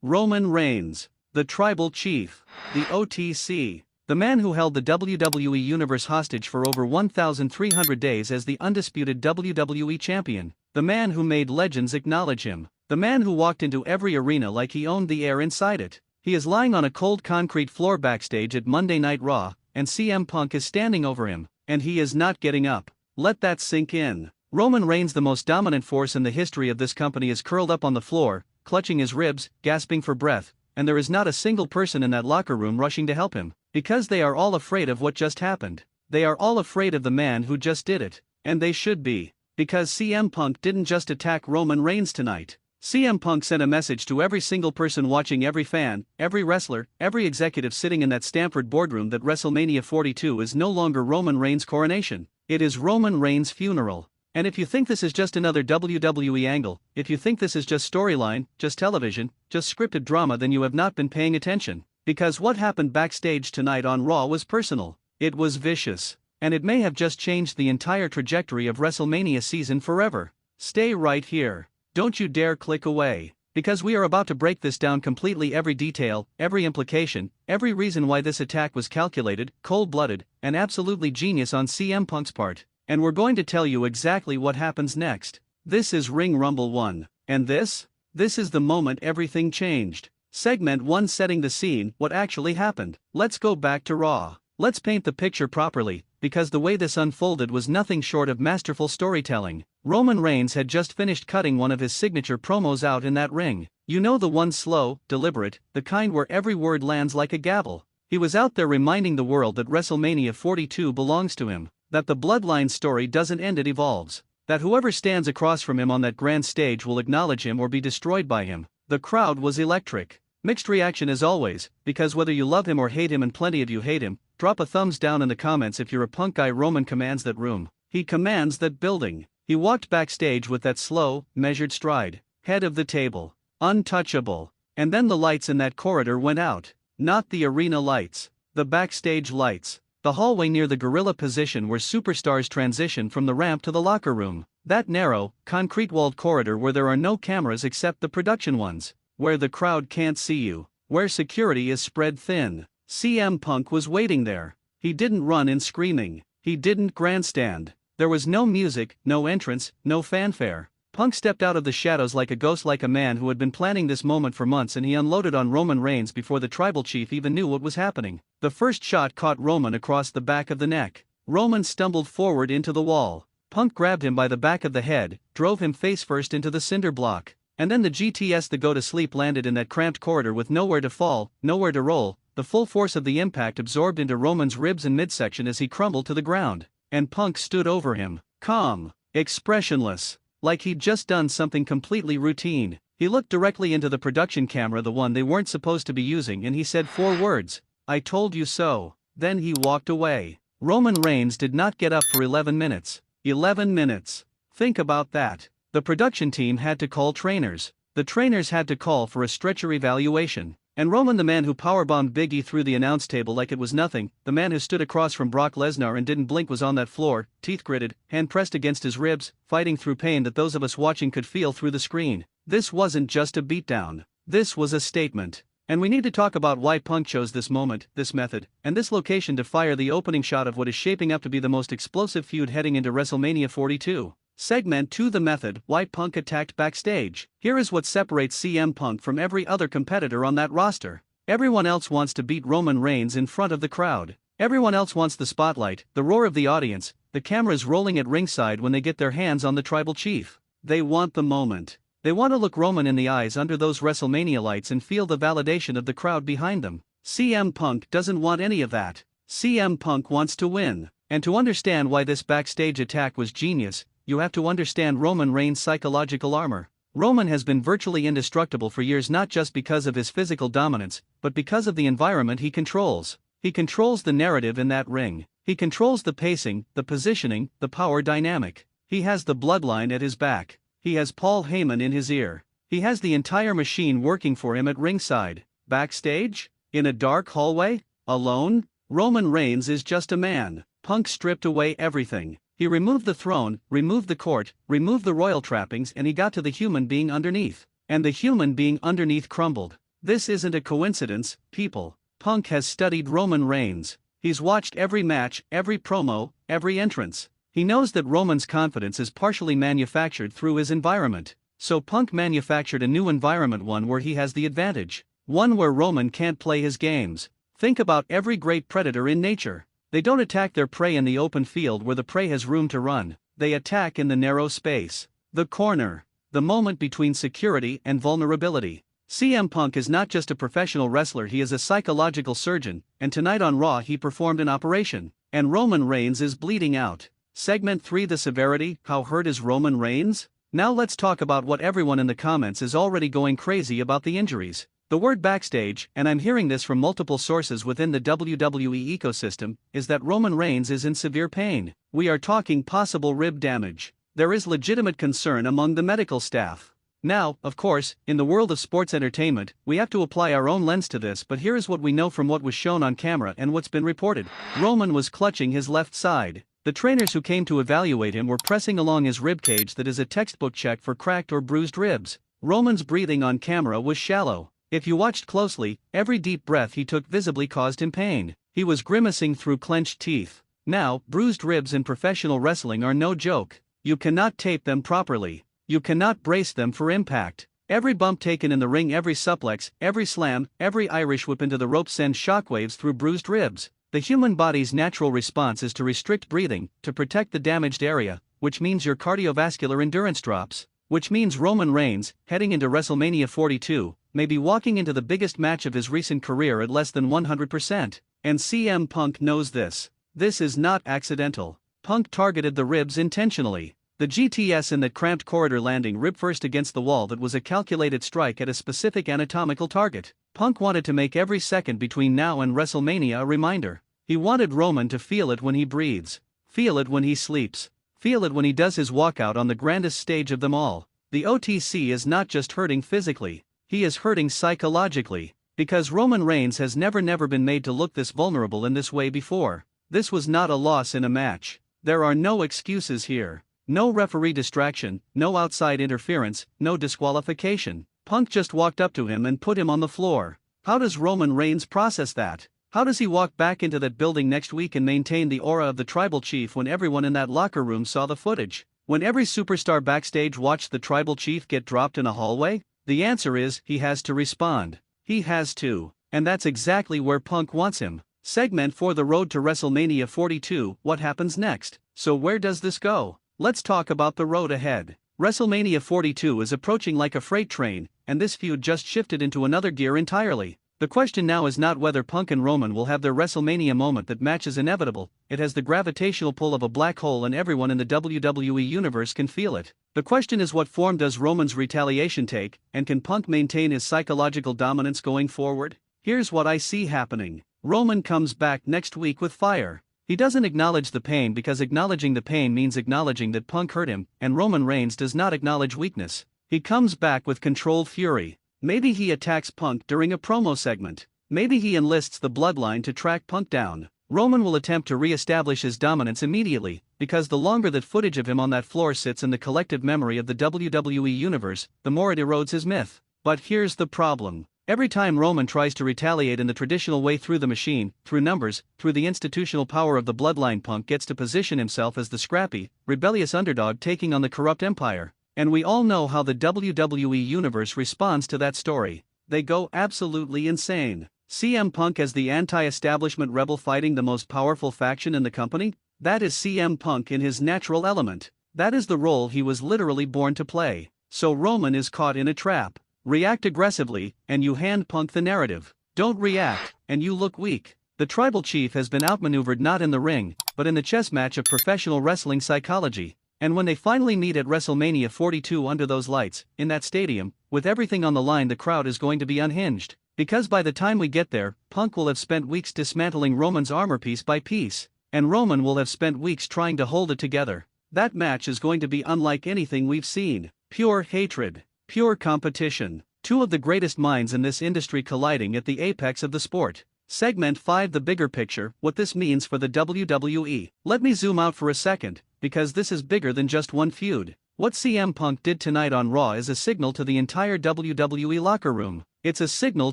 Roman Reigns, the Tribal Chief, the OTC, the man who held the WWE Universe hostage for over 1,300 days as the undisputed WWE Champion, the man who made legends acknowledge him, the man who walked into every arena like he owned the air inside it. He is lying on a cold concrete floor backstage at Monday Night Raw, and CM Punk is standing over him, and he is not getting up. Let that sink in. Roman Reigns, the most dominant force in the history of this company, is curled up on the floor, clutching his ribs, gasping for breath, and there is not a single person in that locker room rushing to help him, because they are all afraid of what just happened. They are all afraid of the man who just did it, and they should be, because CM Punk didn't just attack Roman Reigns tonight. CM Punk sent a message to every single person watching, every fan, every wrestler, every executive sitting in that Stamford boardroom, that WrestleMania 42 is no longer Roman Reigns' coronation. It is Roman Reigns' funeral. And if you think this is just another WWE angle, if you think this is just storyline, just television, just scripted drama, then you have not been paying attention. Because what happened backstage tonight on Raw was personal. It was vicious. And it may have just changed the entire trajectory of WrestleMania season forever. Stay right here. Don't you dare click away. Because we are about to break this down completely, every detail, every implication, every reason why this attack was calculated, cold-blooded, and absolutely genius on CM Punk's part. And we're going to tell you exactly what happens next. This is Ring Rumble 1. And this is the moment everything changed. Segment 1, setting the scene, what actually happened. Let's go back to Raw. Let's paint the picture properly, because the way this unfolded was nothing short of masterful storytelling. Roman Reigns had just finished cutting one of his signature promos out in that ring. You know, the one slow, deliberate, the kind where every word lands like a gavel. He was out there reminding the world that WrestleMania 42 belongs to him. That the bloodline story doesn't end, it evolves. That whoever stands across from him on that grand stage will acknowledge him or be destroyed by him. The crowd was electric. Mixed reaction as always, because whether you love him or hate him, and plenty of you hate him, drop a thumbs down in the comments if you're a Punk guy. Roman commands that room. He commands that building. He walked backstage with that slow, measured stride. Head of the table. Untouchable. And then the lights in that corridor went out. Not the arena lights. The backstage lights. The hallway near the gorilla position where superstars transition from the ramp to the locker room. That narrow, concrete-walled corridor where there are no cameras except the production ones. Where the crowd can't see you. Where security is spread thin. CM Punk was waiting there. He didn't run in screaming. He didn't grandstand. There was no music, no entrance, no fanfare. Punk stepped out of the shadows like a ghost, like a man who had been planning this moment for months, and he unloaded on Roman Reigns before the Tribal Chief even knew what was happening. The first shot caught Roman across the back of the neck. Roman stumbled forward into the wall. Punk grabbed him by the back of the head, drove him face first into the cinder block. And then the GTS, the go to sleep, landed in that cramped corridor with nowhere to fall, nowhere to roll. The full force of the impact absorbed into Roman's ribs and midsection as he crumbled to the ground. And Punk stood over him, calm, expressionless. Like he'd just done something completely routine. He looked directly into the production camera, the one they weren't supposed to be using, and he said 4 words. I told you so. Then he walked away. Roman Reigns did not get up for 11 minutes. 11 minutes. Think about that. The production team had to call trainers. The trainers had to call for a stretcher evaluation. And Roman, the man who powerbombed Big E through the announce table like it was nothing, the man who stood across from Brock Lesnar and didn't blink, was on that floor, teeth gritted, hand pressed against his ribs, fighting through pain that those of us watching could feel through the screen. This wasn't just a beatdown. This was a statement. And we need to talk about why Punk chose this moment, this method, and this location to fire the opening shot of what is shaping up to be the most explosive feud heading into WrestleMania 42. Segment 2, the method, why Punk attacked backstage. Here is what separates CM Punk from every other competitor on that roster. Everyone else wants to beat Roman Reigns in front of the crowd. Everyone else wants the spotlight, the roar of the audience, the cameras rolling at ringside when they get their hands on the Tribal Chief. They want the moment. They want to look Roman in the eyes under those WrestleMania lights and feel the validation of the crowd behind them. CM Punk doesn't want any of that. CM Punk wants to win. And to understand why this backstage attack was genius, you have to understand Roman Reigns' psychological armor. Roman has been virtually indestructible for years, not just because of his physical dominance, but because of the environment he controls. He controls the narrative in that ring. He controls the pacing, the positioning, the power dynamic. He has the bloodline at his back. He has Paul Heyman in his ear. He has the entire machine working for him at ringside. Backstage? In a dark hallway? Alone? Roman Reigns is just a man. Punk stripped away everything. He removed the throne, removed the court, removed the royal trappings, and he got to the human being underneath. And the human being underneath crumbled. This isn't a coincidence, people. Punk has studied Roman Reigns. He's watched every match, every promo, every entrance. He knows that Roman's confidence is partially manufactured through his environment. So Punk manufactured a new environment, one where he has the advantage. One where Roman can't play his games. Think about every great predator in nature. They don't attack their prey in the open field where the prey has room to run. They attack in the narrow space. The corner. The moment between security and vulnerability. CM Punk is not just a professional wrestler, he is a psychological surgeon, and tonight on Raw he performed an operation, and Roman Reigns is bleeding out. Segment 3: The severity. How hurt is Roman Reigns? Now let's talk about what everyone in the comments is already going crazy about: the injuries. The word backstage, and I'm hearing this from multiple sources within the WWE ecosystem, is that Roman Reigns is in severe pain. We are talking possible rib damage. There is legitimate concern among the medical staff. Now, of course, in the world of sports entertainment, we have to apply our own lens to this, but here is what we know from what was shown on camera and what's been reported. Roman was clutching his left side. The trainers who came to evaluate him were pressing along his ribcage, that is a textbook check for cracked or bruised ribs. Roman's breathing on camera was shallow. If you watched closely, every deep breath he took visibly caused him pain. He was grimacing through clenched teeth. Now, bruised ribs in professional wrestling are no joke. You cannot tape them properly. You cannot brace them for impact. Every bump taken in the ring, every suplex, every slam, every Irish whip into the ropes sends shockwaves through bruised ribs. The human body's natural response is to restrict breathing, to protect the damaged area, which means your cardiovascular endurance drops. Which means Roman Reigns, heading into WrestleMania 42, may be walking into the biggest match of his recent career at less than 100%. And CM Punk knows this. This is not accidental. Punk targeted the ribs intentionally. The GTS in that cramped corridor landing rib first against the wall, that was a calculated strike at a specific anatomical target. Punk wanted to make every second between now and WrestleMania a reminder. He wanted Roman to feel it when he breathes. Feel it when he sleeps. Feel it when he does his walkout on the grandest stage of them all. The OTC is not just hurting physically. He is hurting psychologically. Because Roman Reigns has never been made to look this vulnerable in this way before. This was not a loss in a match. There are no excuses here. No referee distraction, no outside interference, no disqualification. Punk just walked up to him and put him on the floor. How does Roman Reigns process that? How does he walk back into that building next week and maintain the aura of the tribal chief when everyone in that locker room saw the footage? When every superstar backstage watched the tribal chief get dropped in a hallway? The answer is, he has to respond. He has to. And that's exactly where Punk wants him. Segment 4: The road to WrestleMania 42. What happens next? So where does this go? Let's talk about the road ahead. WrestleMania 42 is approaching like a freight train, and this feud just shifted into another gear entirely. The question now is not whether Punk and Roman will have their WrestleMania moment. That match is inevitable. It has the gravitational pull of a black hole, and everyone in the WWE universe can feel it. The question is, what form does Roman's retaliation take, and can Punk maintain his psychological dominance going forward? Here's what I see happening. Roman comes back next week with fire. He doesn't acknowledge the pain, because acknowledging the pain means acknowledging that Punk hurt him, and Roman Reigns does not acknowledge weakness. He comes back with controlled fury. Maybe he attacks Punk during a promo segment. Maybe he enlists the bloodline to track Punk down. Roman will attempt to re-establish his dominance immediately, because the longer that footage of him on that floor sits in the collective memory of the WWE universe, the more it erodes his myth. But here's the problem. Every time Roman tries to retaliate in the traditional way, through the machine, through numbers, through the institutional power of the bloodline, Punk gets to position himself as the scrappy, rebellious underdog taking on the corrupt empire. And we all know how the WWE universe responds to that story. They go absolutely insane. CM Punk as the anti-establishment rebel fighting the most powerful faction in the company? That is CM Punk in his natural element. That is the role he was literally born to play. So Roman is caught in a trap. React aggressively, and you hand Punk the narrative. Don't react, and you look weak. The tribal chief has been outmaneuvered not in the ring, but in the chess match of professional wrestling psychology. And when they finally meet at WrestleMania 42 under those lights, in that stadium, with everything on the line, the crowd is going to be unhinged. Because by the time we get there, Punk will have spent weeks dismantling Roman's armor piece by piece. And Roman will have spent weeks trying to hold it together. That match is going to be unlike anything we've seen. Pure hatred. Pure competition. Two of the greatest minds in this industry colliding at the apex of the sport. Segment 5: The bigger picture, what this means for the WWE. Let me zoom out for a second, because this is bigger than just one feud. What CM Punk did tonight on Raw is a signal to the entire WWE locker room. It's a signal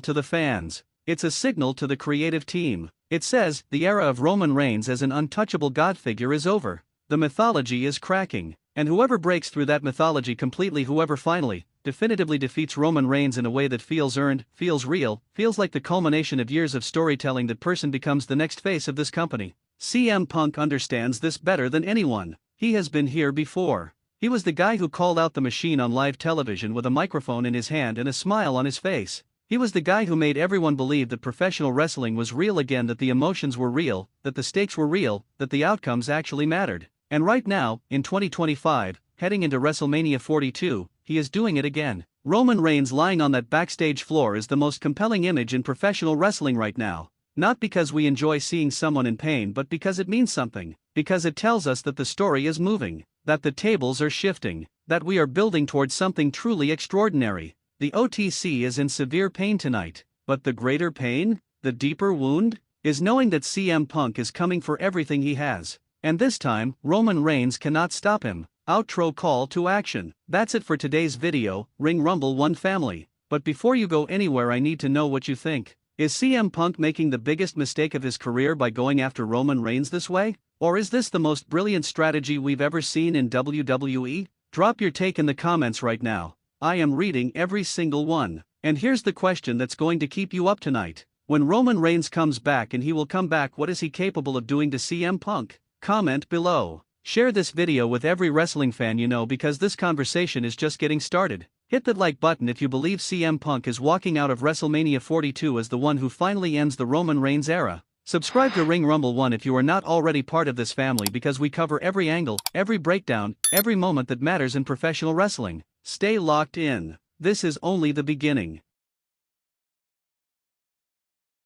to the fans. It's a signal to the creative team. It says, the era of Roman Reigns as an untouchable god figure is over. The mythology is cracking. And whoever breaks through that mythology completely, whoever finally, definitively defeats Roman Reigns in a way that feels earned, feels real, feels like the culmination of years of storytelling, that person becomes the next face of this company. CM Punk understands this better than anyone. He has been here before. He was the guy who called out the machine on live television with a microphone in his hand and a smile on his face. He was the guy who made everyone believe that professional wrestling was real again, that the emotions were real, that the stakes were real, that the outcomes actually mattered. And right now, in 2025, heading into Wrestlemania 42, he is doing it again. Roman Reigns lying on that backstage floor is the most compelling image in professional wrestling right now. Not because we enjoy seeing someone in pain, but because it means something. Because it tells us that the story is moving, that the tables are shifting, that we are building towards something truly extraordinary. The OTC is in severe pain tonight, but the greater pain, the deeper wound, is knowing that CM Punk is coming for everything he has. And this time, Roman Reigns cannot stop him. Outro call to action. That's it for today's video, Ring Rumble 1 family. But before you go anywhere, I need to know what you think. Is CM Punk making the biggest mistake of his career by going after Roman Reigns this way? Or is this the most brilliant strategy we've ever seen in WWE? Drop your take in the comments right now. I am reading every single one. And here's the question that's going to keep you up tonight. When Roman Reigns comes back, and he will come back, what is he capable of doing to CM Punk? Comment below. Share this video with every wrestling fan you know, because this conversation is just getting started. Hit that like button if you believe CM Punk is walking out of WrestleMania 42 as the one who finally ends the Roman Reigns era. Subscribe to Ring Rumble 1 if you are not already part of this family, because we cover every angle, every breakdown, every moment that matters in professional wrestling. Stay locked in. This is only the beginning.